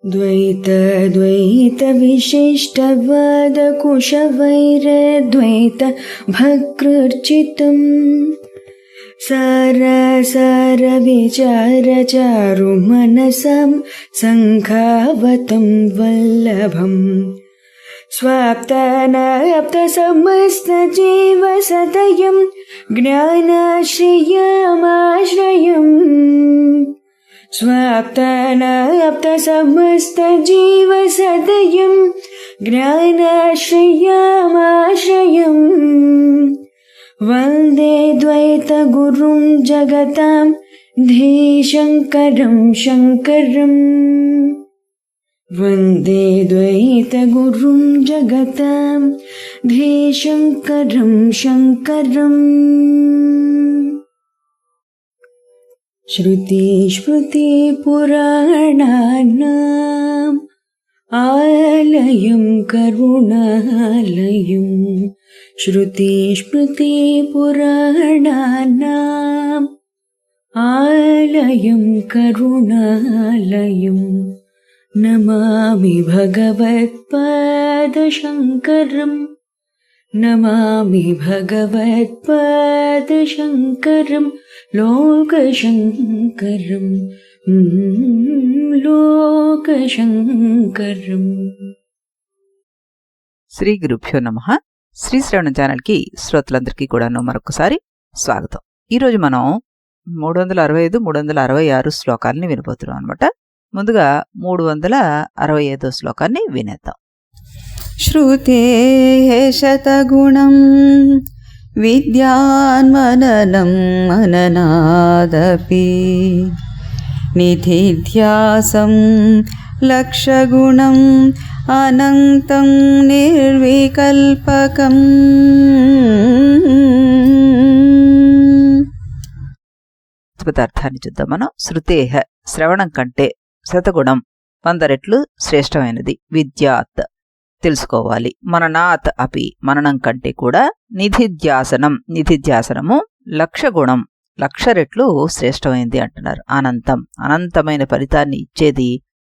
द्वैत विशिष्टवाद कुशवैरद्वैत भकृर्चितम् सार विचार चारु मनसं संखावतं वल्लभम् स्वाप्तानाप्त समस्त जीव सदयं ज्ञानाश्रयमाश्रयम् स्वाप्तानाप्त समस्त जीव सदयं ज्ञानाश्रयमाश्रयम् वन्दे द्वैत गुरुं जगतां धीशङ्करं शङ्करम् वन्दे द्वैत गुरुं जगतां धीशङ्करं शङ्करम्। श्रुतिस्मृतिपुराणानाम् आलयं करुणालयं श्रुतिस्मृतिपुराणानाम् आलयं करुणालयं नमामि भगवत्पादशङ्करम् नमामि भगवत्पादशङ्करं लोकशङ्करं लोकशङ्करम्। శ్రీ గురుభ్యో నమః. శ్రీ శ్రవణ ఛానల్కి శ్రోతలందరికీ కూడాను మరొకసారి స్వాగతం. ఈరోజు మనం 365, 366 శ్లోకాలని వినబోతున్నాం అనమాట. ముందుగా 365వ శ్లోకాన్ని వినేద్దాం. శ్రుతే శతగుణం విద్యాన్మననం మననాదపి నిధిధ్యాసం లక్షగుణం అనంతం నిర్వికల్పకం. పదార్థాన్ని చూద్దాం మనం. శృతేహ శ్రవణం కంటే శతగుణం 100 రెట్లు శ్రేష్టమైనది. విద్యాత్ తెలుసుకోవాలి. మననాత్ అపి మననం కంటే కూడా. నిధిధ్యాసనం నిధిధ్యాసనము లక్షగుణం 1,00,000 రెట్లు శ్రేష్టమైంది అంటున్నారు. అనంతం అనంతమైన ఫలితాన్ని ఇచ్చేది.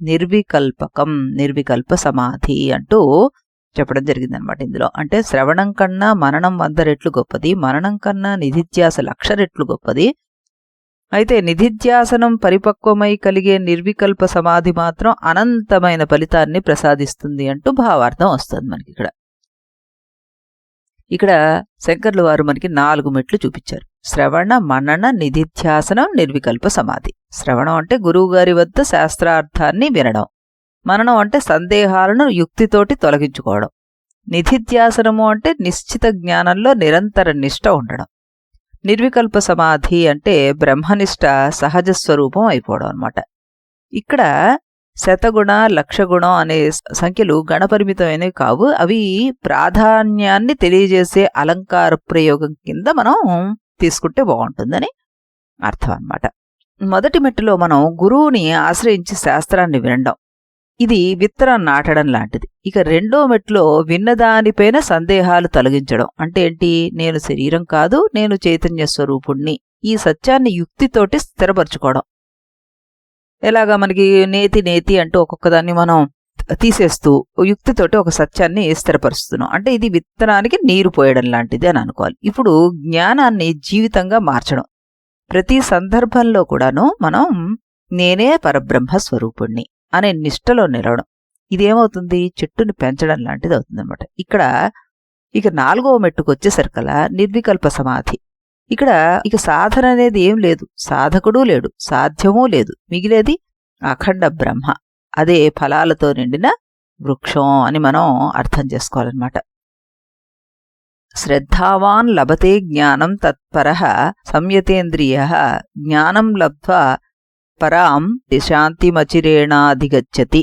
నిర్వికల్పకం నిర్వికల్ప సమాధి అంటూ చెప్పడం జరిగిందనమాట ఇందులో. అంటే శ్రవణం కన్నా మననం 100 రెట్లు గొప్పది, మననం కన్నా నిధిధ్యాస 1,00,000 రెట్లు గొప్పది. అయితే నిధిధ్యాసనం పరిపక్వమై కలిగే నిర్వికల్ప సమాధి మాత్రం అనంతమైన ఫలితాన్ని ప్రసాదిస్తుంది అంటూ భావార్థం వస్తుంది మనకి ఇక్కడ. ఇక్కడ శంకర్లు వారు మనకి 4 మెట్లు చూపించారు. శ్రవణ, మనన, నిధిధ్యాసనం, నిర్వికల్ప సమాధి. శ్రవణం అంటే గురువుగారి వద్ద శాస్త్రార్థాన్ని వినడం. మననం అంటే సందేహాలను యుక్తితోటి తొలగించుకోవడం. నిధిధ్యాసనము అంటే నిశ్చిత జ్ఞానంలో నిరంతర నిష్ట ఉండడం. నిర్వికల్ప సమాధి అంటే బ్రహ్మనిష్ట సహజ స్వరూపం అయిపోవడం అనమాట. ఇక్కడ శతగుణ, 1,00,000 గుణం అనే సంఖ్యలు గణపరిమితమైనవి కావు. అవి ప్రాధాన్యాన్ని తెలియజేసే అలంకార ప్రయోగం కింద మనం తీసుకుంటే బాగుంటుందని అర్థం అన్నమాట. మొదటి మెట్టులో మనం గురువుని ఆశ్రయించి శాస్త్రాన్ని వినడం. ఇది విత్తనం నాటడం లాంటిది. ఇక రెండో మెట్లో విన్నదానిపైన సందేహాలు తొలగించడం. అంటే ఏంటి? నేను శరీరం కాదు, నేను చైతన్య స్వరూపుణ్ణి. ఈ సత్యాన్ని యుక్తితోటి స్థిరపరచుకోవడం. ఎలాగా మనకి నేతి నేతి అంటూ ఒక్కొక్కదాన్ని మనం తీసేస్తూ యుక్తితోటి ఒక సత్యాన్ని స్థిరపరుస్తున్నాం. అంటే ఇది విత్తనానికి నీరు పోయడం లాంటిది అని అనుకోవాలి. ఇప్పుడు జ్ఞానాన్ని జీవితంగా మార్చడం. ప్రతి సందర్భంలో కూడాను మనం నేనే పరబ్రహ్మ స్వరూపుణ్ణి అనే నిష్టలో నిలవడం. ఇదేమవుతుంది? చెట్టుని పెంచడం లాంటిది అవుతుంది అనమాట. ఇక 4వ మెట్టుకు వచ్చేసరికలా నిర్వికల్ప సమాధి. ఇక్కడ ఇక సాధన అనేది ఏం లేదు, సాధకుడు లేడు, సాధ్యమూ లేదు. మిగిలేది అఖండ బ్రహ్మ. అదే ఫలాలతో నిండిన వృక్షం అని మనం అర్థం చేసుకోవాలన్నమాట. శ్రద్ధావాన్ లభతే జ్ఞానం తత్పరః సంయతేంద్రియ జ్ఞానం లబ్ధ్వా పరాం శాంతిమచిరేణాధిగచ్చతి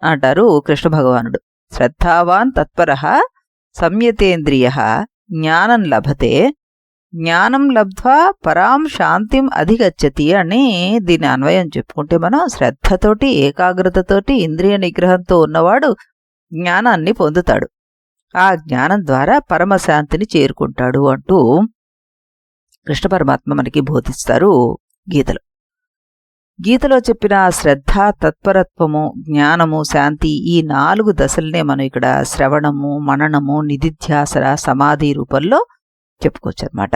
అంటారు కృష్ణ భగవానుడు. శ్రద్ధావాన్ తత్పరః సంయతేంద్రియ జ్ఞానం లభతే జ్ఞానం లబ్ధ్వా పరాం శాంతిం అధిగచ్చతి అని దీని అన్వయం చెప్పుకుంటే మనం శ్రద్ధతోటి ఏకాగ్రతతోటి ఇంద్రియ నిగ్రహంతో ఉన్నవాడు జ్ఞానాన్ని పొందుతాడు. ఆ జ్ఞానం ద్వారా పరమశాంతిని చేరుకుంటాడు అంటూ కృష్ణ పరమాత్మ మనకి బోధిస్తారు గీతలో. గీతలో చెప్పిన శ్రద్ధ, తత్పరత్వము, జ్ఞానము, శాంతి ఈ 4 దశలనే మనం ఇక్కడ శ్రవణము, మననము, నిధిధ్యాసన, సమాధి రూపంలో చెప్పుకోవచ్చు అన్నమాట.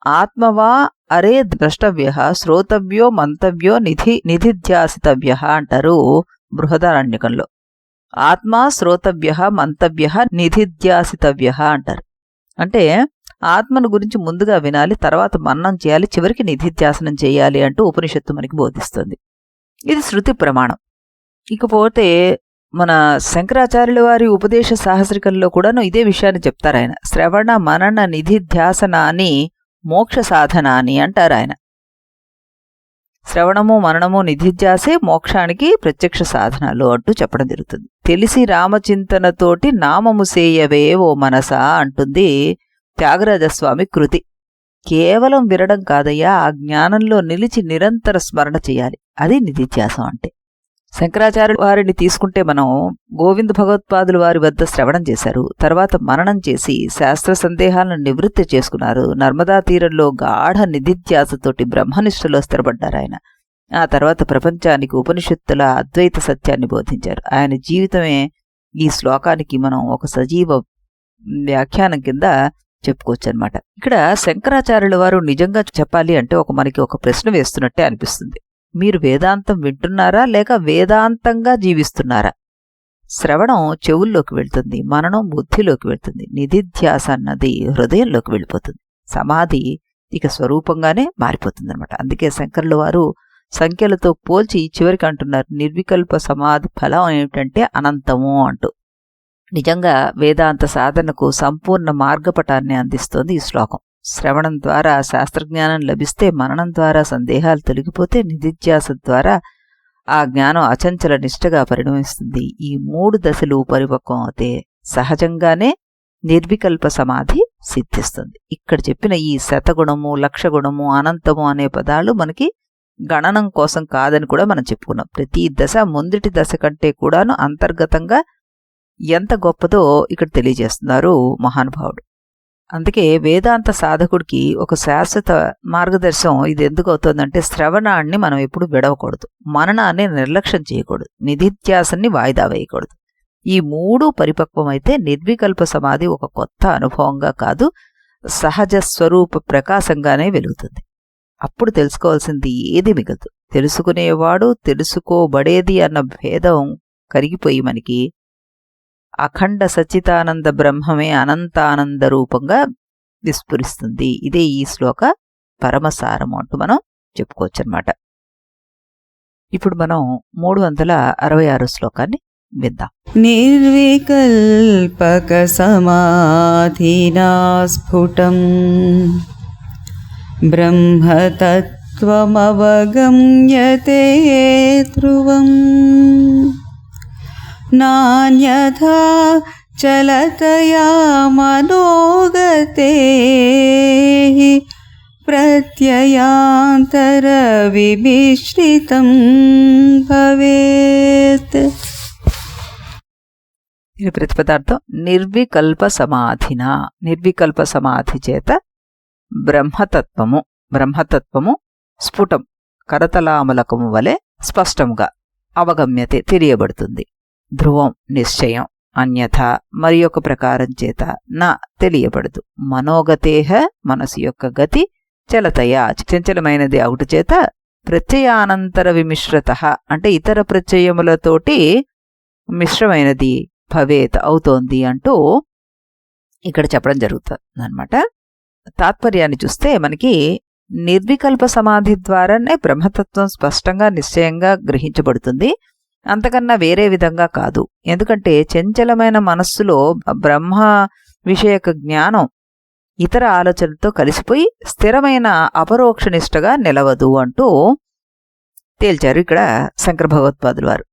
ఆత్మవా అరే ద్రష్టవ్య, శ్రోతవ్యో మంతవ్యో నిధిధ్యాసితవ్య అంటారు బృహదారణ్యకంలో. ఆత్మ శ్రోతవ్య, మంతవ్య, నిధిధ్యాసితవ్య అంటారు. అంటే ఆత్మను గురించి ముందుగా వినాలి, తర్వాత మననం చేయాలి, చివరికి నిధిధ్యాసనం చేయాలి అంటూ ఉపనిషత్తు మనకి బోధిస్తుంది. ఇది శృతి ప్రమాణం. ఇకపోతే మన శంకరాచార్యుల వారి ఉపదేశ సాహస్రికంలో కూడాను ఇదే విషయాన్ని చెప్తారు ఆయన. శ్రవణ మనన నిధిధ్యాసన అని మోక్ష సాధన అని అంటారు ఆయన. శ్రవణము, మననము, నిధిధ్యాసే మోక్షానికి ప్రత్యక్ష సాధనాలు అంటూ చెప్పడం జరుగుతుంది. తెలిసి రామచింతనతోటి నామము సేయవే ఓ మనసా అంటుంది త్యాగరాజస్వామి కృతి. కేవలం వినడం కాదయ్యా, ఆ జ్ఞానంలో నిలిచి నిరంతర స్మరణ చేయాలి. అది నిధిధ్యాసం అంటే. శంకరాచార్యుల వారిని తీసుకుంటే మనం గోవింద భగవత్పాదుల వారి వద్ద శ్రవణం చేశారు, తర్వాత మననం చేసి శాస్త్ర సందేహాలను నివృత్తి చేసుకున్నారు. నర్మదా తీరంలో గాఢ నిధిధ్యాసతోటి బ్రహ్మనిష్టలో స్థిరపడ్డారు ఆయన. ఆ తర్వాత ప్రపంచానికి ఉపనిషత్తుల అద్వైత సత్యాన్ని బోధించారు. ఆయన జీవితమే ఈ శ్లోకానికి మనం ఒక సజీవ వ్యాఖ్యానం కింద చెప్పుకోవచ్చు అనమాట. ఇక్కడ శంకరాచార్యుల వారు నిజంగా చెప్పాలి అంటే మనకి ఒక ప్రశ్న వేస్తున్నట్టే అనిపిస్తుంది. మీరు వేదాంతం వింటున్నారా లేక వేదాంతంగా జీవిస్తున్నారా? శ్రవణం చెవుల్లోకి వెళ్తుంది, మననం బుద్ధిలోకి వెళ్తుంది, నిధిధ్యాస అన్నది హృదయంలోకి వెళ్ళిపోతుంది, సమాధి ఇక స్వరూపంగానే మారిపోతుంది అనమాట. అందుకే శంకరుల వారు సంఖ్యలతో పోల్చి చివరికి అంటున్నారు, నిర్వికల్ప సమాధి ఫలం ఏమిటంటే అనంతము అంటూ. నిజంగా వేదాంత సాధనకు సంపూర్ణ మార్గపటాన్ని అందిస్తోంది ఈ శ్లోకం. శ్రవణం ద్వారా శాస్త్రజ్ఞానం లభిస్తే, మననం ద్వారా సందేహాలు తొలగిపోతే, నిధిధ్యాస ద్వారా ఆ జ్ఞానం అచంచల నిష్టగా పరిణమిస్తుంది. ఈ 3 దశలు పరిపక్వం అవుతే సహజంగానే నిర్వికల్ప సమాధి సిద్ధిస్తుంది. ఇక్కడ చెప్పిన ఈ శతగుణము, లక్షగుణము, అనంతము అనే పదాలు మనకి గణనం కోసం కాదని కూడా మనం చెప్పుకున్నాం. ప్రతి దశ ముందుటి దశ కంటే కూడాను అంతర్గతంగా ఎంత గొప్పదో ఇక్కడ తెలియజేస్తున్నారు మహానుభావుడు. అందుకే వేదాంత సాధకుడికి ఒక శాశ్వత మార్గదర్శనం ఇది ఎందుకు అవుతుందంటే, శ్రవణాన్ని మనం ఎప్పుడు విడవకూడదు, మననాన్ని నిర్లక్ష్యం చేయకూడదు, నిధిధ్యాసాన్ని వాయిదా వేయకూడదు. ఈ 3 పరిపక్వమైతే నిర్వికల్ప సమాధి ఒక కొత్త అనుభవంగా కాదు, సహజ స్వరూప ప్రకాశంగానే వెలుగుతుంది. అప్పుడు తెలుసుకోవాల్సింది ఏది మిగలదు. తెలుసుకునేవాడు, తెలుసుకోబడేది అన్న భేదం కరిగిపోయి మనకి అఖండ సచ్చితానంద బ్రహ్మమే అనంతానంద రూపంగా విస్ఫురిస్తుంది. ఇదే ఈ శ్లోక పరమసారము అంటూ మనం చెప్పుకోవచ్చు అన్నమాట. ఇప్పుడు మనం 366 శ్లోకాన్ని విద్దాం. నిర్వికల్పక సమాధినా స్ఫుటం బ్రహ్మతత్వమవగమ్యతే ధ్రువం నాన్యథా చలతయా మనోగతే ప్రత్యయాంతర విమిశ్రితం భవేత్. ఇది ప్రతిపదార్థం. నిర్వికల్ప సమాధిన, నిర్వికల్ప సమాధి చేత బ్రహ్మతత్వము స్ఫుటం కరతలామలకము వలె స్పష్టంగా అవగమ్యతే తెలియబడుతుంది. ధ్రువం నిశ్చయం, అన్యథా మరి ఒక ప్రకారం చేత నా తెలియబడదు. మనోగతేహ మనసు యొక్క గతి, చలతయా చంచలమైనది అవుట చేత, ప్రత్యయానంతర విమిశ్రత అంటే ఇతర ప్రత్యయములతోటి మిశ్రమైనది భవేత్ అవుతోంది అంటూ ఇక్కడ చెప్పడం జరుగుతుంది అన్నమాట. తాత్పర్యాన్ని చూస్తే మనకి నిర్వికల్ప సమాధి ద్వారానే బ్రహ్మతత్వం స్పష్టంగా నిశ్చయంగా గ్రహించబడుతుంది, అంతకన్నా వేరే విధంగా కాదు. ఎందుకంటే చంచలమైన మనస్సులో బ్రహ్మ విషయక జ్ఞానం ఇతర ఆలోచనలతో కలిసిపోయి స్థిరమైన అపరోక్షనిష్టగా నిలవదు అంటూ తేల్చారు ఇక్కడ శంకర భగవత్పాదుల వారు.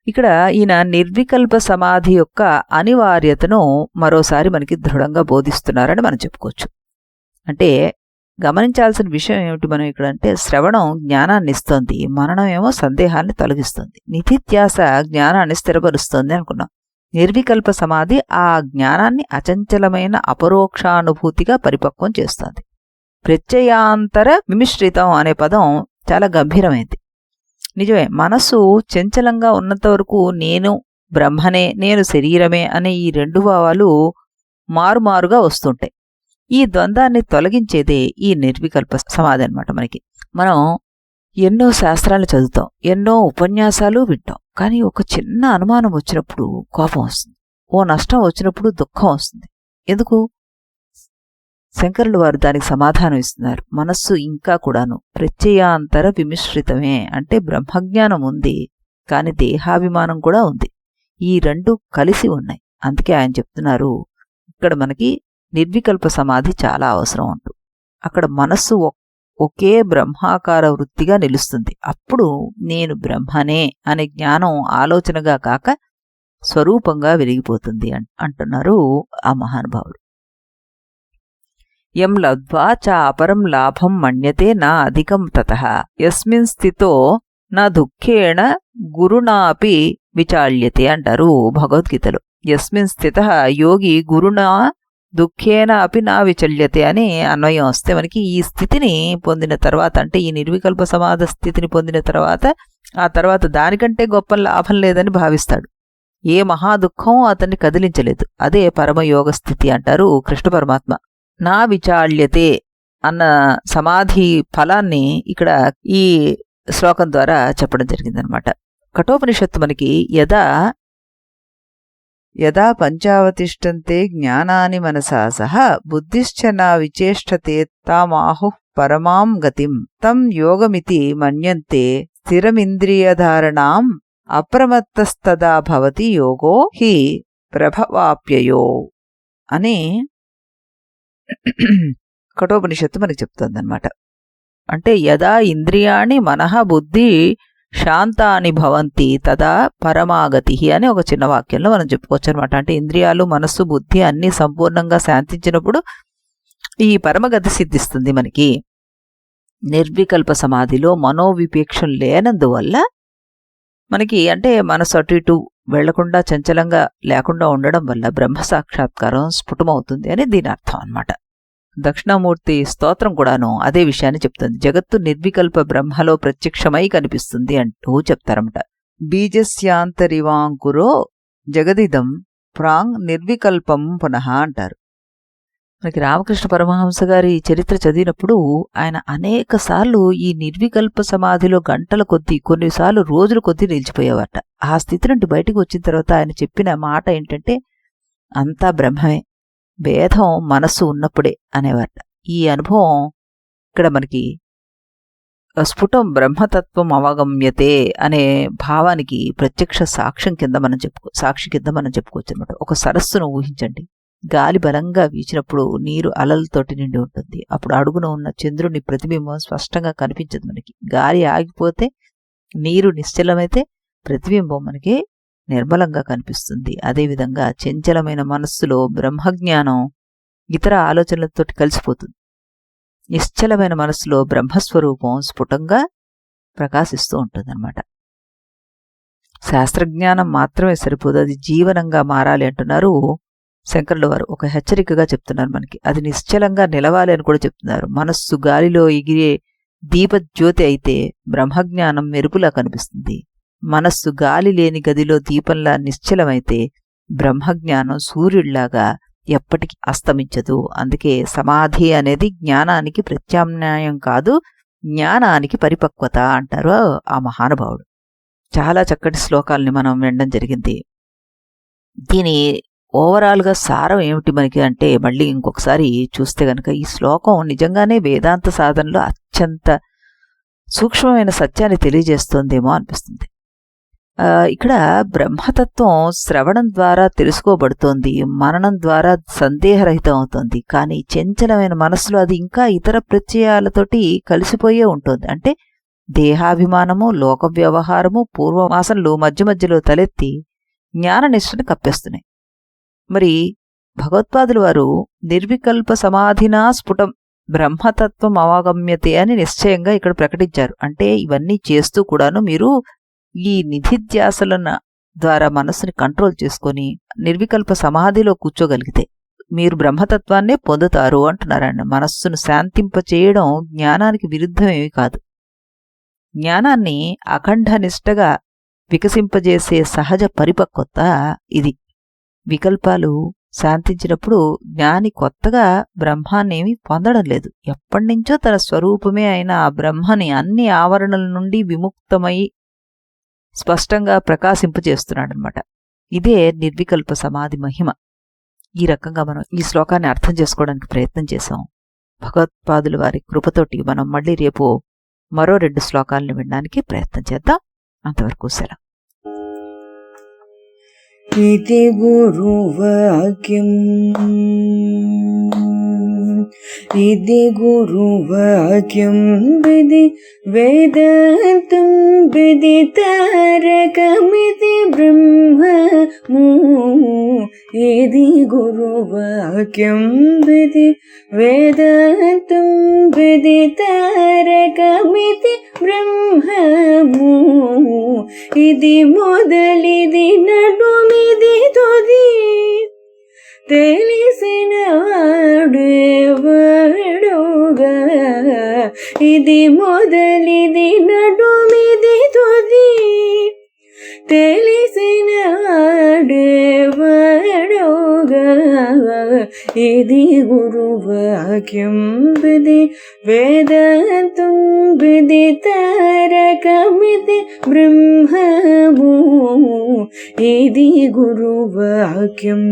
ఇక్కడ ఈయన నిర్వికల్ప సమాధి యొక్క అనివార్యతను మరోసారి మనకి దృఢంగా బోధిస్తున్నారని మనం చెప్పుకోవచ్చు. అంటే గమనించాల్సిన విషయం ఏమిటి మనం ఇక్కడ అంటే, శ్రవణం జ్ఞానాన్ని ఇస్తోంది, మననం ఏమో సందేహాన్ని తొలగిస్తుంది, నిధిధ్యాస జ్ఞానాన్ని స్థిరపరుస్తోంది అనుకున్నాం. నిర్వికల్ప సమాధి ఆ జ్ఞానాన్ని అచంచలమైన అపరోక్షానుభూతిగా పరిపక్వం చేస్తుంది. ప్రత్యయాంతర విమిశ్రితం అనే పదం చాలా గంభీరమైంది. నిజమే, మనసు చంచలంగా ఉన్నంత వరకు నేను బ్రహ్మనే, నేను శరీరమే అనే ఈ రెండు భావాలు మారుమారుగా వస్తుంటాయి. ఈ ద్వంద్వాన్ని తొలగించేదే ఈ నిర్వికల్ప సమాధి అన్నమాట. మనం ఎన్నో శాస్త్రాలు చదువుతాం, ఎన్నో ఉపన్యాసాలు వింటాం, కానీ ఒక చిన్న అనుమానం వచ్చినప్పుడు కోపం వస్తుంది, ఓ నష్టం వచ్చినప్పుడు దుఃఖం వస్తుంది. ఎందుకు? శంకరులు వారు దానికి సమాధానం ఇస్తున్నారు. మనస్సు ఇంకా కూడాను ప్రత్యయాంతర విమిశ్రితమే, అంటే బ్రహ్మజ్ఞానం ఉంది, కాని దేహాభిమానం కూడా ఉంది. ఈ రెండు కలిసి ఉన్నాయి. అందుకే ఆయన చెప్తున్నారు, ఇక్కడ మనకి నిర్వికల్ప సమాధి చాలా అవసరం అంటూ. అక్కడ మనస్సు ఒకే బ్రహ్మాకార వృత్తిగా నిలుస్తుంది. అప్పుడు నేను బ్రహ్మనే అనే జ్ఞానం ఆలోచనగా కాక స్వరూపంగా వెలిగిపోతుంది అంటున్నారు ఆ మహానుభావుడు. యం లబ్ధ్వా చ అపరం లాభం మన్యతే నా అధికం తతః యస్మిన్ స్థితో నా దుఃఖేణ గురుణాపి విచాళ్యతే అంటారు భగవద్గీతలో. యస్మిన్ స్థితః యోగి గురుణా దుఃఖేన అపి నా విచల్యతే అని అన్వయం వస్తే మనకి ఈ స్థితిని పొందిన తర్వాత, అంటే ఈ నిర్వికల్ప సమాధి స్థితిని పొందిన తర్వాత, ఆ తర్వాత దానికంటే గొప్ప లాభం లేదని భావిస్తాడు. ఏ మహా దుఃఖం అతన్ని కదిలించలేదు. అదే పరమయోగ స్థితి అంటారు కృష్ణ పరమాత్మ. నా విచాళ్యతే అన్న సమాధి ఫలాన్ని ఇక్కడ ఈ శ్లోకం ద్వారా చెప్పడం జరిగిందనమాట. కఠోపనిషత్తు మనకి యదా పంచావతిష్టంతే జ్ఞానాని మనసా సహ బుద్ధిశ్చ నా విచేష్టతే తామాహుః పరమాం గతిం తం యోగమితి మన్యంతే స్థిరమింద్రియధారణాం అప్రమత్తస్తదా భవతి యోగో హి ప్రభవాప్యయో అని కఠోపనిషత్తు మనకి చెప్తుందన్నమాట. అంటే యదా ఇంద్రియాణి మనః బుద్ధి శాంతాని భవంతి తదా పరమాగతి అని ఒక చిన్న వాక్యంలో మనం చెప్పుకోవచ్చు అనమాట. అంటే ఇంద్రియాలు, మనస్సు, బుద్ధి అన్నీ సంపూర్ణంగా శాంతించినప్పుడు ఈ పరమగతి సిద్ధిస్తుంది మనకి. నిర్వికల్ప సమాధిలో మనోవిపేక్షం లేనందువల్ల మనకి, అంటే మనసు అటు ఇటు వెళ్లకుండా చంచలంగా లేకుండా ఉండడం వల్ల బ్రహ్మ సాక్షాత్కారం స్ఫుటమవుతుంది అని దీని అర్థం అన్నమాట. దక్షిణామూర్తి స్తోత్రం కూడాను అదే విషయాన్ని చెప్తుంది. జగత్తు నిర్వికల్ప బ్రహ్మలో ప్రత్యక్షమై కనిపిస్తుంది అంటూ చెప్తారన్నమాట. బీజస్యాంతరివాంకురో జగదిదం ప్రాంగ్ నిర్వికల్పం పునః అంటారు. మనకి రామకృష్ణ పరమహంస గారి చరిత్ర చదివినప్పుడు ఆయన అనేక సార్లు ఈ నిర్వికల్ప సమాధిలో గంటల కొద్దీ, కొన్నిసార్లు రోజుల కొద్దీ నిలిచిపోయేవారట. ఆ స్థితి నుండి బయటకు వచ్చిన తర్వాత ఆయన చెప్పిన మాట ఏంటంటే, అంతా బ్రహ్మమే, భేదం మనస్సు ఉన్నప్పుడే అనేవారట. ఈ అనుభవం ఇక్కడ మనకి స్ఫుటం బ్రహ్మతత్వం అవగమ్యతే అనే భావానికి ప్రత్యక్ష సాక్ష్యం కింద సాక్షి కింద మనం చెప్పుకోవచ్చు అనమాట. ఒక సరస్సును ఊహించండి. గాలి బలంగా వీచినప్పుడు నీరు అలలతోటి నిండి ఉంటుంది. అప్పుడు అడుగున ఉన్న చంద్రుని ప్రతిబింబం స్పష్టంగా కనిపించదు మనకి. గాలి ఆగిపోతే, నీరు నిశ్చలమైతే ప్రతిబింబం మనకి నిర్మలంగా కనిపిస్తుంది. అదేవిధంగా చంచలమైన మనస్సులో బ్రహ్మజ్ఞానం ఇతర ఆలోచనలతో కలిసిపోతుంది. నిశ్చలమైన మనస్సులో బ్రహ్మస్వరూపం స్ఫుటంగా ప్రకాశిస్తూ ఉంటుందన్నమాట. శాస్త్రజ్ఞానం మాత్రమే సరిపోదు, అది జీవనంగా మారాలి అంటున్నారు శంకరుల వారు. ఒక హెచ్చరికగా చెప్తున్నారు మనకి. అది నిశ్చలంగా నిలవాలి అని కూడా చెప్తున్నారు. మనస్సు గాలిలో ఎగిరే దీపజ్యోతి అయితే బ్రహ్మజ్ఞానం మెరుపులా కనిపిస్తుంది. మనస్సు గాలి లేని గదిలో దీపంలా నిశ్చలమైతే బ్రహ్మజ్ఞానం సూర్యుడిలాగా ఎప్పటికీ అస్తమించదు. అందుకే సమాధి అనేది జ్ఞానానికి ప్రత్యామ్నాయం కాదు, జ్ఞానానికి పరిపక్వత అంటారు ఆ మహానుభావుడు. చాలా చక్కటి శ్లోకాలని మనం వినడం జరిగింది. దీని ఓవరాల్గా సారం ఏమిటి మనకి అంటే, మళ్ళీ ఇంకొకసారి చూస్తే గనక ఈ శ్లోకం నిజంగానే వేదాంత సాధనలో అత్యంత సూక్ష్మమైన సత్యాన్ని తెలియజేస్తోందేమో అనిపిస్తుంది. ఇక్కడ బ్రహ్మతత్వం శ్రవణం ద్వారా తెలుసుకోబడుతోంది, మననం ద్వారా సందేహరహితం అవుతోంది. కానీ చంచలమైన మనసులో అది ఇంకా ఇతర ప్రత్యయాలతోటి కలిసిపోయే ఉంటుంది. అంటే దేహాభిమానము, లోక వ్యవహారము, పూర్వవాసనలు మధ్య మధ్యలో తలెత్తి జ్ఞాననిష్టని కప్పేస్తున్నాయి. మరి భగవత్పాదులు వారు నిర్వికల్ప సమాధినా స్ఫుటం బ్రహ్మతత్వం అవగమ్యతే అని నిశ్చయంగా ఇక్కడ ప్రకటించారు. అంటే ఇవన్నీ చేస్తూ కూడాను మీరు ఈ నిధిధ్యాసలను ద్వారా మనస్సుని కంట్రోల్ చేసుకొని నిర్వికల్ప సమాధిలో కూర్చోగలిగితే మీరు బ్రహ్మతత్వాన్నే పొందుతారు అంటున్నారండి. మనస్సును శాంతింపచేయడం జ్ఞానానికి విరుద్ధమేమీ కాదు. జ్ఞానాన్ని అఖండ నిష్టగా వికసింపజేసే సహజ పరిపక్వత ఇది. వికల్పాలు శాంతించినప్పుడు జ్ఞాని కొత్తగా బ్రహ్మాన్నేమీ పొందడం లేదు. ఎప్పటినుంచో తన స్వరూపమే అయిన ఆ బ్రహ్మని అన్ని ఆవరణల నుండి విముక్తమై స్పష్టంగా ప్రకాశింపజేస్తున్నాడనమాట. ఇదే నిర్వికల్ప సమాధి మహిమ. ఈ రకంగా మనం ఈ శ్లోకాన్ని అర్థం చేసుకోవడానికి ప్రయత్నం చేశాం. భగవత్పాదుల వారి కృపతోటి మనం మళ్ళీ రేపు మరో 2 శ్లోకాలను వినడానికి ప్రయత్నం చేద్దాం. అంతవరకు సెలవు. इति गुरुवाक्यम् इति गुरुवाक्यं विधि वेदान्तं विदितारकमिति ब्रह्ममु इति गुरुवाक्यं विधि वेदान्तं विदितारकमिति ब्रह्ममु इति मोदलिदि नडुमिदि तुदि తెలిసిన వాడేవాడుగా ఇది మొదలిది నడుమిది తుది తెలిసిన వాడేవాడుగా ఇది గురువాక్యం విధి వేదాంతం విదితారకమితి బ్రహ్మము ఇది గురువాక్యం.